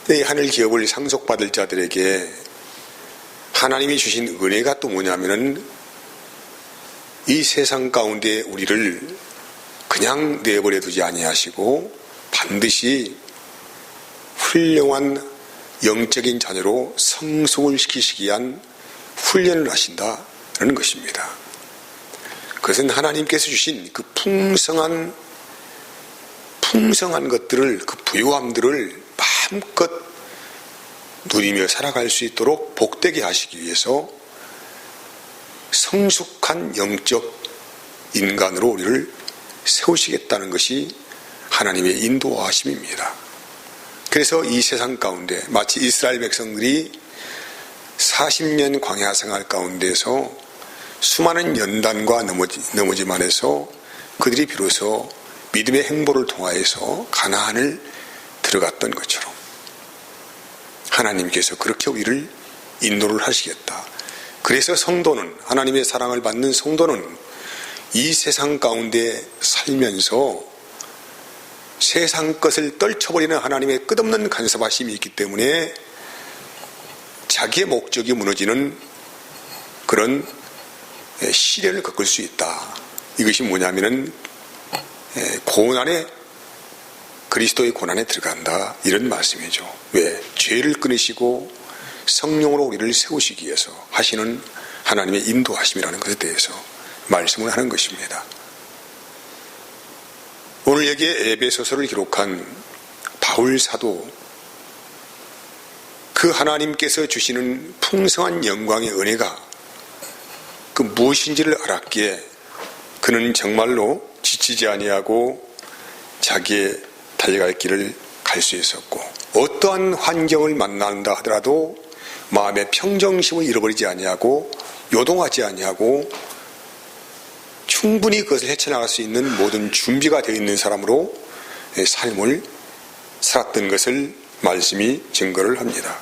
이 하늘 기업을 상속받을 자들에게 하나님이 주신 은혜가 또 뭐냐면은 이 세상 가운데 우리를 그냥 내버려 두지 아니하시고 반드시 훌륭한 영적인 자녀로 성숙을 시키시기 위한 훈련을 하신다는 것입니다. 그것은 하나님께서 주신 그 풍성한 것들을, 그 부유함들을 마음껏 누리며 살아갈 수 있도록 복되게 하시기 위해서 성숙한 영적 인간으로 우리를 세우시겠다는 것이 하나님의 인도하심입니다. 그래서 이 세상 가운데 마치 이스라엘 백성들이 40년 광야 생활 가운데서 수많은 연단과 넘어짐 안에서 그들이 비로소 믿음의 행보를 통하여서 가나안을 들어갔던 것처럼 하나님께서 그렇게 우리를 인도를 하시겠다. 그래서 성도는, 하나님의 사랑을 받는 성도는 이 세상 가운데 살면서 세상 것을 떨쳐버리는 하나님의 끝없는 간섭하심이 있기 때문에 자기의 목적이 무너지는 그런 시련을 겪을 수 있다. 이것이 뭐냐면은 고난에, 그리스도의 고난에 들어간다, 이런 말씀이죠. 왜? 죄를 끊으시고 성령으로 우리를 세우시기 위해서 하시는 하나님의 인도하심이라는 것에 대해서 말씀을 하는 것입니다. 오늘 여기에 에베소서를 기록한 바울 사도, 그 하나님께서 주시는 풍성한 영광의 은혜가 그 무엇인지를 알았기에 그는 정말로 지치지 아니하고 자기의 달려갈 길을 갈 수 있었고, 어떠한 환경을 만난다 하더라도 마음의 평정심을 잃어버리지 아니하고 요동하지 아니하고 충분히 그것을 헤쳐나갈 수 있는 모든 준비가 되어 있는 사람으로 삶을 살았던 것을 말씀이 증거를 합니다.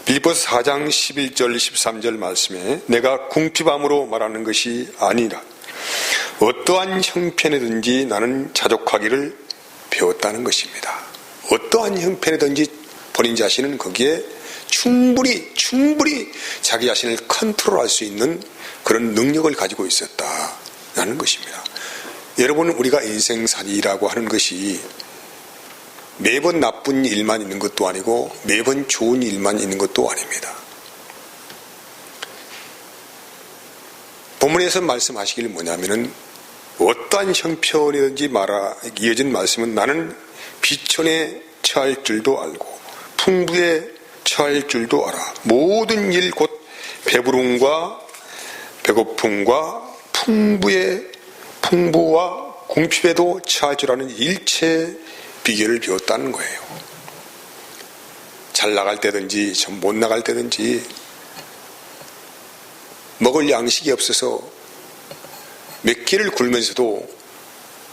빌립보서 4장 11절 13절 말씀에 내가 궁핍함으로 말하는 것이 아니라 어떠한 형편이든지 나는 자족하기를 배웠다는 것입니다. 어떠한 형편이든지 본인 자신은 거기에 충분히 자기 자신을 컨트롤할 수 있는 그런 능력을 가지고 있었다라는 것입니다. 여러분, 우리가 인생살이라고 하는 것이 매번 나쁜 일만 있는 것도 아니고 매번 좋은 일만 있는 것도 아닙니다. 본문에서 말씀하시기를 뭐냐면은 어떠한 형편이든지 이어진 말씀은 나는 비천에 처할 줄도 알고 풍부에 처할 줄도 알아. 모든 일 곧 배부름과 배고픔과 풍부와 궁핍에도 처할 줄 아는 일체 비결을 배웠다는 거예요. 잘 나갈 때든지 좀 못 나갈 때든지 먹을 양식이 없어서 몇 길을 굴면서도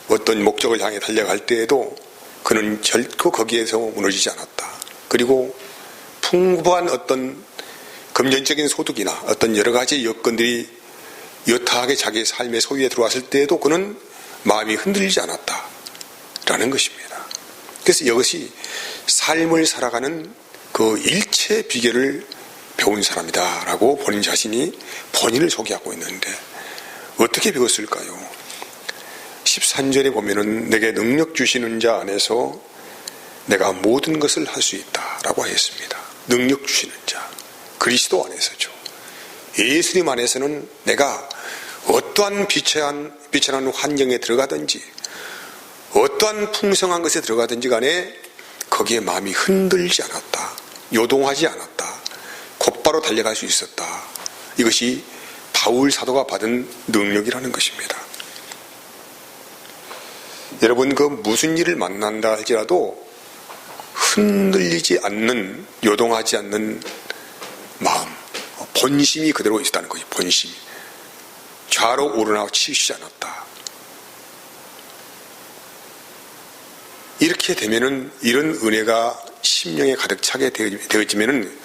어떤 목적을 향해 달려갈 때에도 그는 결코 거기에서 무너지지 않았다. 그리고 풍부한 어떤 금전적인 소득이나 어떤 여러 가지 여건들이 여타하게 자기의 삶의 소유에 들어왔을 때에도 그는 마음이 흔들리지 않았다라는 것입니다. 그래서 이것이 삶을 살아가는 그 일체 비결을 배운 사람이다라고 본인 자신이 본인을 소개하고 있는데 어떻게 배웠을까요? 13절에 보면은 내게 능력 주시는 자 안에서 내가 모든 것을 할 수 있다라고 했습니다. 능력 주시는 자, 그리스도 안에서죠. 예수님 안에서는 내가 어떠한 비천한 환경에 들어가든지 어떠한 풍성한 것에 들어가든지 간에 거기에 마음이 흔들리지 않았다, 요동하지 않았다, 곧바로 달려갈 수 있었다. 이것이 바울 사도가 받은 능력이라는 것입니다. 여러분, 그 무슨 일을 만난다 할지라도 흔들리지 않는, 요동하지 않는 마음, 본심이 그대로 있었다는 거죠. 본심. 좌로 오르나 치우치지 않았다. 이렇게 되면은, 이런 은혜가 심령에 가득 차게 되어지면은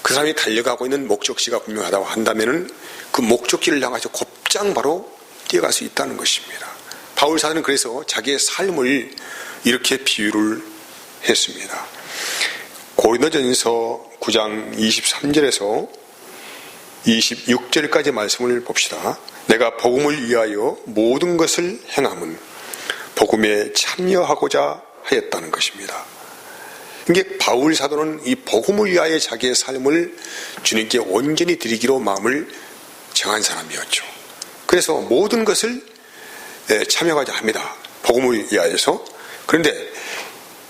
그 사람이 달려가고 있는 목적지가 분명하다고 한다면은 그 목적지를 향해서 곧장 바로 뛰어갈 수 있다는 것입니다. 바울 사도는 그래서 자기의 삶을 이렇게 비유를 했습니다. 고린도전서 9장 23절에서 26절까지 말씀을 봅시다. 내가 복음을 위하여 모든 것을 행함은 복음에 참여하고자 하였다는 것입니다. 이게 바울 사도는 이 복음을 위하여 자기의 삶을 주님께 온전히 드리기로 마음을 정한 사람이었죠. 그래서 모든 것을 참여하자 합니다. 복음을 위하여서. 그런데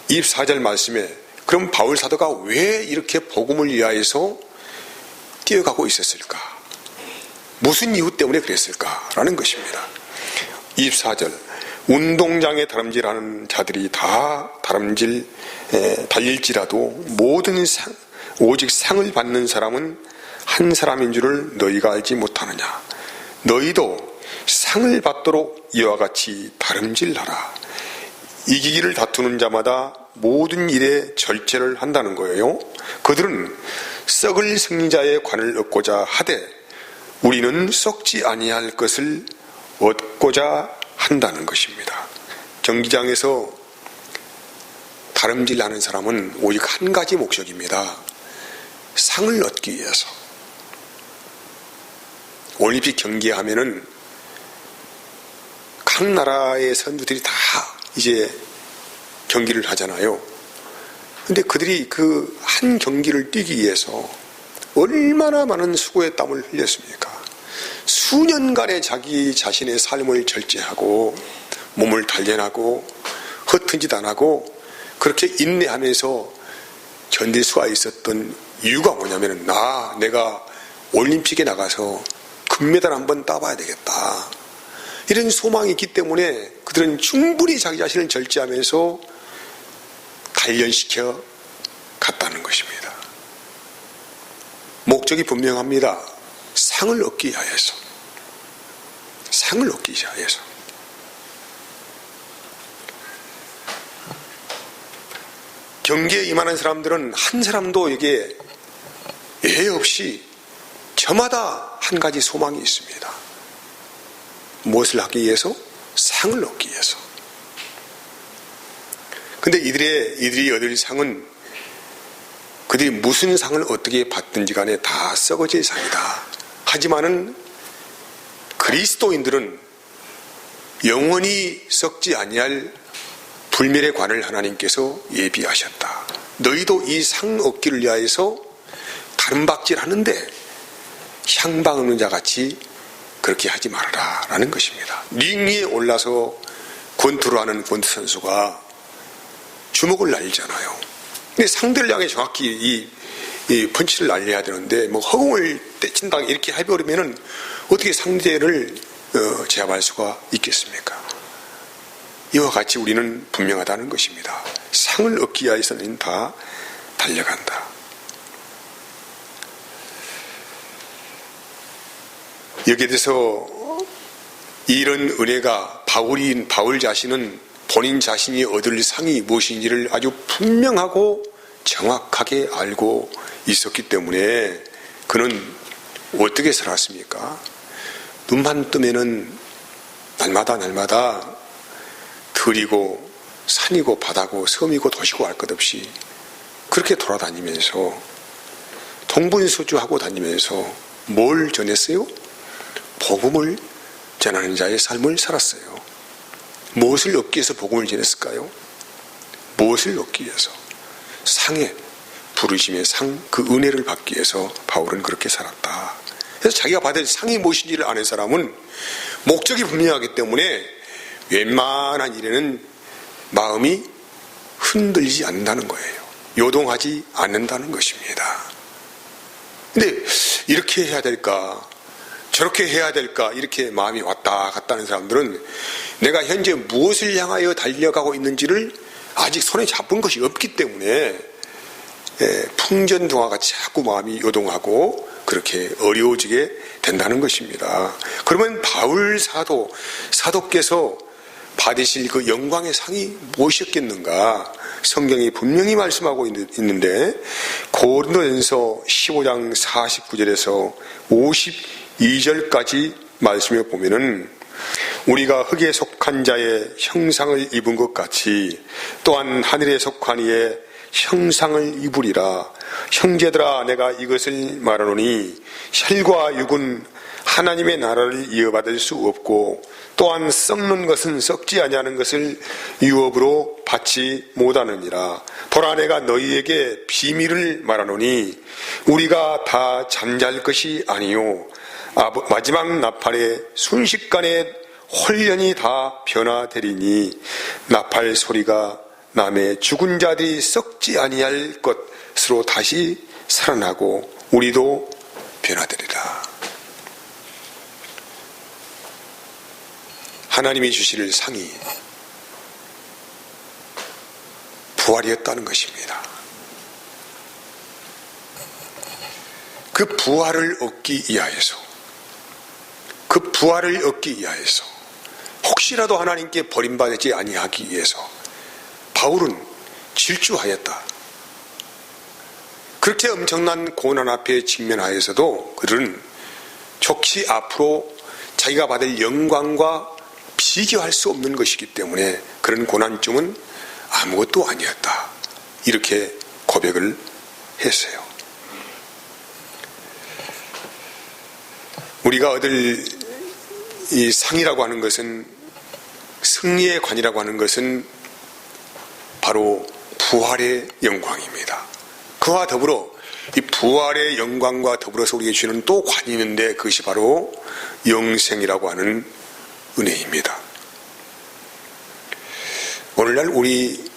24절 말씀에 그럼 바울 사도가 왜 이렇게 복음을 위하여서 뛰어가고 있었을까? 무슨 이유 때문에 그랬을까라는 것입니다. 24절 운동장에 다름질하는 자들이 다 달릴지라도 모든 오직 상을 받는 사람은 한 사람인 줄을 너희가 알지 못하느냐. 너희도 상을 받도록 이와 같이 다름질하라. 이기기를 다투는 자마다 모든 일에 절제를 한다는 거예요. 그들은 썩을 승리자의 관을 얻고자 하되 우리는 썩지 아니할 것을 얻고자 한다는 것입니다. 경기장에서 다름질하는 사람은 오직 한 가지 목적입니다. 상을 얻기 위해서. 올림픽 경기하면은 각 나라의 선수들이 다 이제 경기를 하잖아요. 근데 그들이 그 한 경기를 뛰기 위해서 얼마나 많은 수고의 땀을 흘렸습니까? 수년간의 자기 자신의 삶을 절제하고 몸을 단련하고 허튼 짓 안 하고 그렇게 인내하면서 견딜 수가 있었던 이유가 뭐냐면 내가 올림픽에 나가서 금메달 한번 따봐야 되겠다. 이런 소망이 있기 때문에 그들은 충분히 자기 자신을 절제하면서 단련시켜 갔다는 것입니다. 목적이 분명합니다. 상을 얻기 위하여서. 상을 얻기 위하여서. 경기에 임하는 사람들은 한 사람도 이게 예외 없이 저마다 한 가지 소망이 있습니다. 무엇을 하기 위해서? 상을 얻기 위해서. 근데 이들이 얻을 상은 그들이 무슨 상을 어떻게 받든지 간에 다 썩어질 상이다. 하지만은 그리스도인들은 영원히 썩지 아니할 불멸의 관을 하나님께서 예비하셨다. 너희도 이 상 얻기를 위하여서 다름박질 하는데 향방 없는 자 같이 그렇게 하지 말아라 라는 것입니다. 링 위에 올라서 권투를 하는 권투 선수가 주먹을 날리잖아요. 근데 상대를 향해 정확히 이 펀치를 날려야 되는데 허공을 떼친다 이렇게 해버리면은 어떻게 상대를 제압할 수가 있겠습니까? 이와 같이 우리는 분명하다는 것입니다. 상을 얻기 위해서는 다 달려간다. 여기에 대해서 이런 은혜가 바울 자신은 본인 자신이 얻을 상이 무엇인지를 아주 분명하고 정확하게 알고 있었기 때문에 그는 어떻게 살았습니까? 눈만 뜨면은 날마다 들이고 산이고 바다고 섬이고 도시고 할 것 없이 그렇게 돌아다니면서 동분서주하고 다니면서 뭘 전했어요? 복음을 전하는 자의 삶을 살았어요. 무엇을 얻기 위해서 복음을 전했을까요? 무엇을 얻기 위해서? 상의 부르심의 상, 그 은혜를 받기 위해서 바울은 그렇게 살았다. 그래서 자기가 받을 상이 무엇인지를 아는 사람은 목적이 분명하기 때문에 웬만한 일에는 마음이 흔들리지 않는다는 거예요. 요동하지 않는다는 것입니다. 근데 이렇게 해야 될까? 저렇게 해야 될까? 이렇게 마음이 왔다 갔다 하는 사람들은 내가 현재 무엇을 향하여 달려가고 있는지를 아직 손에 잡은 것이 없기 때문에 풍전등화같이 자꾸 마음이 요동하고 그렇게 어려워지게 된다는 것입니다. 그러면 바울 사도께서 받으실 그 영광의 상이 무엇이었겠는가? 성경이 분명히 말씀하고 있는데 고린도전서 15장 49절에서 52절까지 말씀해 보면은 우리가 흙에 속한 자의 형상을 입은 것 같이 또한 하늘에 속한 이의 형상을 입으리라. 형제들아, 내가 이것을 말하노니 혈과 육은 하나님의 나라를 이어받을 수 없고 또한 썩는 것은 썩지 아니하는 것을 유업으로 받지 못하느니라. 보라, 내가 너희에게 비밀을 말하노니 우리가 다 잠잘 것이 아니요 마지막 나팔에 순식간에 홀연히 다 변화되리니 나팔 소리가 남의 죽은 자들이 썩지 아니할 것으로 다시 살아나고 우리도 변화되리라. 하나님이 주실 상이 부활이었다는 것입니다. 그 부활을 얻기 위하여서 혹시라도 하나님께 버림받지 아니하기 위해서 바울은 질주하였다. 그렇게 엄청난 고난 앞에 직면하여서도 그들은 혹시 앞으로 자기가 받을 영광과 비교할 수 없는 것이기 때문에 그런 고난쯤은 아무것도 아니었다. 이렇게 고백을 했어요. 우리가 얻을 이 상이라고 하는 것은, 승리의 관이라고 하는 것은 바로 부활의 영광입니다. 그와 더불어 이 부활의 영광과 더불어서 우리에게 주는 또 관이 있는데 그것이 바로 영생이라고 하는 은혜입니다. 오늘날 우리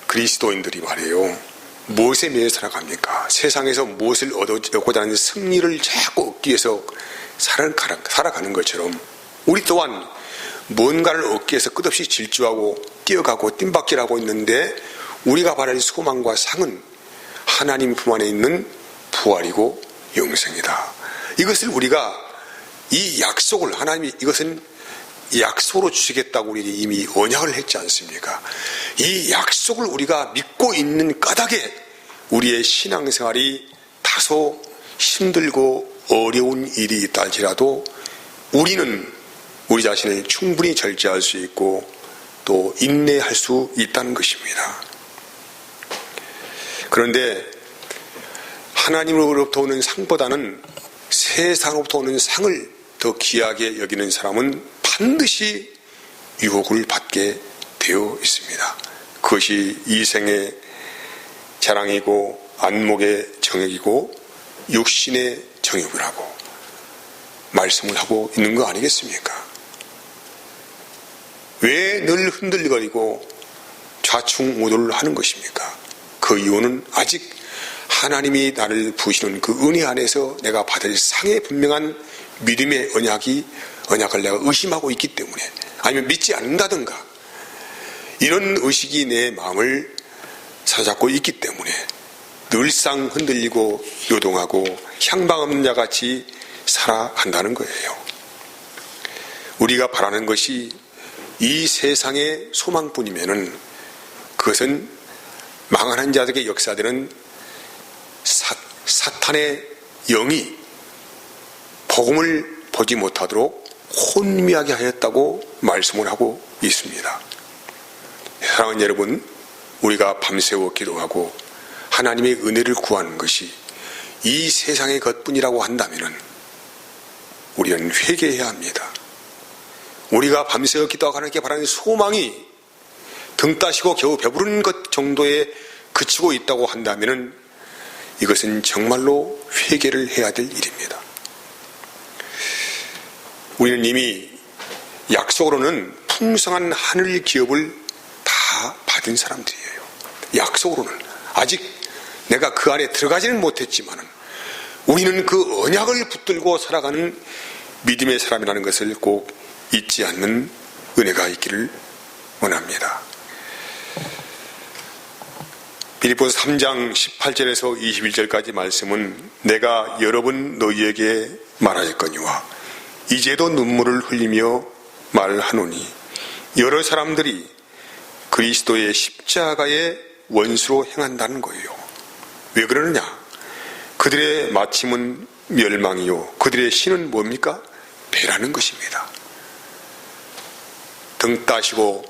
비그리스도인들이 말이에요, 무엇에 매여 살아갑니까? 세상에서 무엇을 얻고자 하는 승리를 자꾸 얻기 위해서 살아가는 것처럼 우리 또한 뭔가를 얻기 위해서 끝없이 질주하고 뛰어가고 뜀박질하고 있는데 우리가 바랄 소망과 상은 하나님 품 안에 있는 부활이고 영생이다. 이것을 우리가 이 약속을 하나님이 이것은 약속으로 주시겠다고 우리에게 이미 언약을 했지 않습니까? 이 약속을 우리가 믿고 있는 까닭에 우리의 신앙생활이 다소 힘들고 어려운 일이 있다 할지라도 우리는 우리 자신을 충분히 절제할 수 있고 또 인내할 수 있다는 것입니다. 그런데 하나님으로부터 오는 상보다는 세상으로부터 오는 상을 더 귀하게 여기는 사람은 반드시 유혹을 받게 되어 있습니다. 그것이 이생의 자랑이고 안목의 정욕이고 육신의 정욕이라고 말씀을 하고 있는 거 아니겠습니까? 왜 늘 흔들거리고 좌충우돌을 하는 것입니까? 그 이유는 아직 하나님이 나를 부으시는 그 은혜 안에서 내가 받을 상의 분명한 믿음의 언약을 내가 의심하고 있기 때문에, 아니면 믿지 않는다든가 이런 의식이 내 마음을 사로잡고 있기 때문에 늘상 흔들리고 요동하고 향방 없는 자같이 살아간다는 거예요. 우리가 바라는 것이 이 세상의 소망뿐이면은 그것은 망하는 자들에게 역사되는 사탄의 영이 복음을 보지 못하도록 혼미하게 하였다고 말씀을 하고 있습니다. 사랑하는 여러분, 우리가 밤새워 기도하고 하나님의 은혜를 구하는 것이 이 세상의 것뿐이라고 한다면 우리는 회개해야 합니다. 우리가 밤새워 기도하고 하나님께 바라는 소망이 등 따시고 겨우 배부른 것 정도에 그치고 있다고 한다면 이것은 정말로 회개를 해야 될 일입니다. 우리는 이미 약속으로는 풍성한 하늘 기업을 다 받은 사람들이에요. 약속으로는 아직 내가 그 안에 들어가지는 못했지만 우리는 그 언약을 붙들고 살아가는 믿음의 사람이라는 것을 꼭 잊지 않는 은혜가 있기를 원합니다. 빌립보서 3장 18절에서 21절까지 말씀은 내가 여러 번 너희에게 말하였거니와 이제도 눈물을 흘리며 말하노니 여러 사람들이 그리스도의 십자가의 원수로 행한다는 거예요. 왜 그러느냐? 그들의 마침은 멸망이요 그들의 신은 뭡니까? 배라는 것입니다. 등 따시고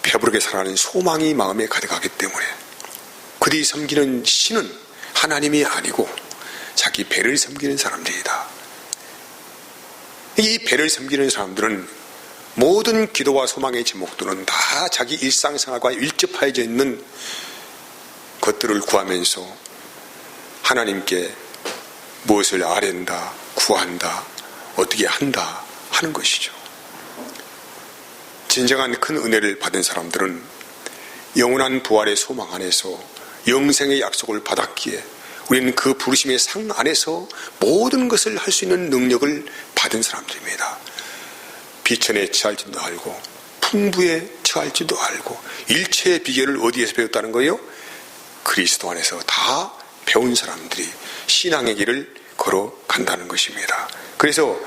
배부르게 살아가는 소망이 마음에 가득하기 때문에 그들이 섬기는 신은 하나님이 아니고 자기 배를 섬기는 사람들이다. 이 배를 섬기는 사람들은 모든 기도와 소망의 제목들은 다 자기 일상생활과 일접하여져 있는 것들을 구하면서 하나님께 무엇을 아랜다, 구한다, 어떻게 한다 하는 것이죠. 진정한 큰 은혜를 받은 사람들은 영원한 부활의 소망 안에서 영생의 약속을 받았기에 우리는 그 부르심의 상 안에서 모든 것을 할 수 있는 능력을 받은 사람들입니다. 비천에 처할 줄도 알고 풍부에 처할 줄도 알고 일체의 비결을 어디에서 배웠다는 거예요? 그리스도 안에서 다 배운 사람들이 신앙의 길을 걸어간다는 것입니다. 그래서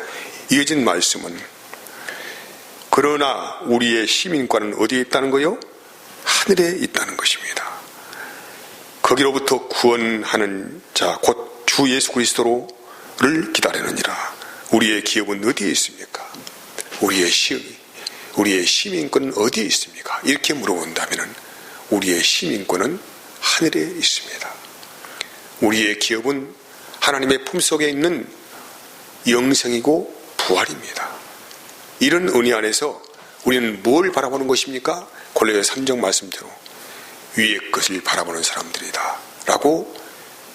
이어진 말씀은 그러나 우리의 시민권은 어디에 있다는 거예요? 하늘에 있다는 것입니다. 거기로부터 구원하는 자 곧 주 예수 그리스도를 기다리느니라. 우리의 기업은 어디에 있습니까? 우리의 시민권은 어디에 있습니까? 이렇게 물어본다면 우리의 시민권은 하늘에 있습니다. 우리의 기업은 하나님의 품속에 있는 영생이고 부활입니다. 이런 은혜 안에서 우리는 뭘 바라보는 것입니까? 골로새 3장 말씀대로 위의 것을 바라보는 사람들이다 라고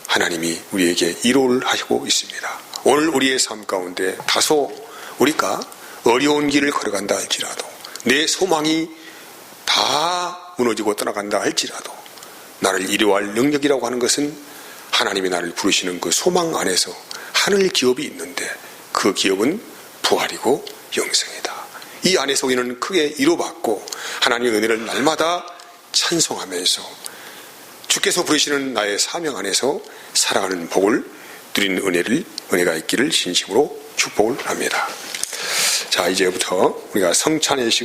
하나님이 우리에게 위로를 하시고 있습니다. 오늘 우리의 삶 가운데 다소 우리가 어려운 길을 걸어간다 할지라도 내 소망이 다 무너지고 떠나간다 할지라도 나를 이루할 능력이라고 하는 것은 하나님이 나를 부르시는 그 소망 안에서 하늘 기업이 있는데 그 기업은 부활이고 영생이다. 이 안에서 우리는 크게 위로받고 하나님의 은혜를 날마다 찬송하면서 주께서 부르시는 나의 사명 안에서 살아가는 복을 누리는 은혜가 있기를 진심으로 축복을 합니다. 자, 이제부터 우리가 성찬의 시간